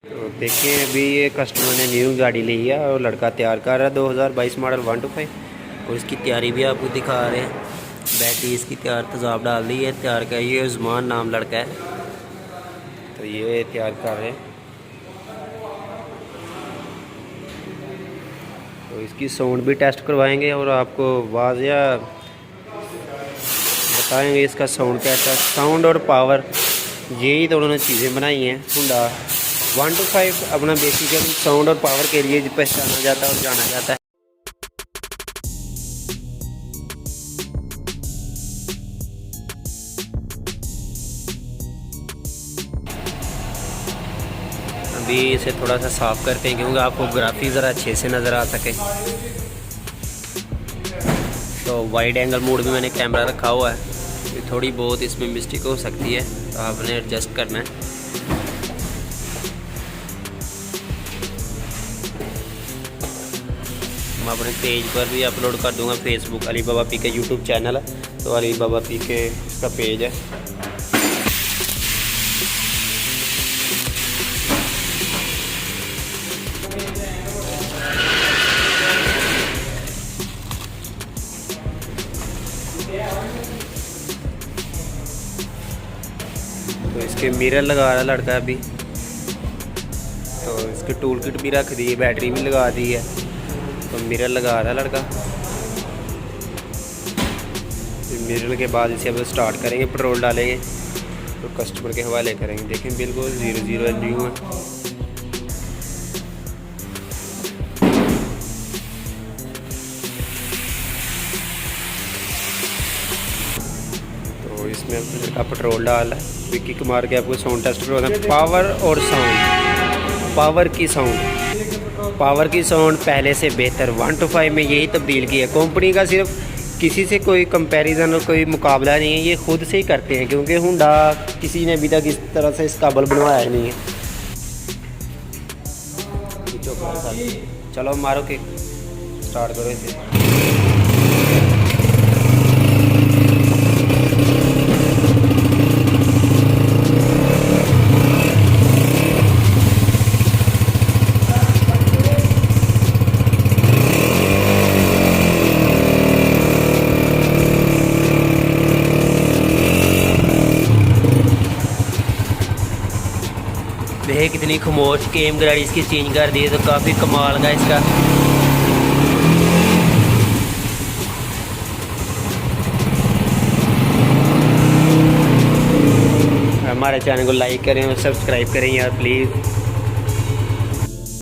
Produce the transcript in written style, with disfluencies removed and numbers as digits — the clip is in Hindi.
तो देखिए अभी ये कस्टमर ने न्यू गाड़ी ली है और लड़का तैयार कर रहा है 2022 मॉडल 125 और इसकी तैयारी भी आपको दिखा रहे हैं। बैटरी इसकी तैयार तेज़ाब डाल दी है, तैयार का ये उस्मान नाम लड़का है, तो ये तैयार कर रहे हैं। तो इसकी साउंड भी टेस्ट करवाएंगे और आपको वाज़िया बताएंगे इसका साउंड कैसा, साउंड और पावर, यही तो उन्होंने चीज़ें बनाई हैं। हुंडा 125 अपना बेसिकली साउंड और पावर के लिए पहचाना जाता है और जाना जाता है। अभी इसे थोड़ा सा साफ़ करते हैं क्योंकि आपको ग्राफिक्स ज़रा अच्छे से नज़र आ सके। तो वाइड एंगल मोड में मैंने कैमरा रखा हुआ है, थोड़ी बहुत इसमें मिस्टेक हो सकती है तो आपने एडजस्ट करना है। मैं अपने पेज पर भी अपलोड कर दूंगा, फेसबुक अली बाबा पी के यूट्यूब चैनल है, तो अली बाबा पी के इसका पेज है। तो इसके मिरर लगा रहा है लड़का अभी, तो इसकी टूल किट भी रख दी है, बैटरी भी लगा दी है, तो मिरर लगा रहा है लड़का। मिरर के बाद इसे अब स्टार्ट करेंगे, पेट्रोल डालेंगे तो कस्टमर के हवाले करेंगे। देखें बिल्कुल 00 न्यू है। तो इसमें लड़का पेट्रोल डाल है, विक्की कुमार के आपको साउंड टेस्ट करवाना है। पावर और साउंड, पावर की साउंड पहले से बेहतर 125 में यही तब्दील की है। कंपनी का सिर्फ किसी से कोई कंपैरिजन और कोई मुकाबला नहीं है, ये खुद से ही करते हैं क्योंकि हुंडा किसी ने अभी तक इस तरह से इस काबल बनवाया ही नहीं है। चलो मारो के स्टार्ट करो इसे। देख कितनी खामोश केम गाड़ी इसकी चेंज कर दी है, तो काफ़ी कमाल का इसका। हमारे चैनल को लाइक करें और सब्सक्राइब करें यार प्लीज़।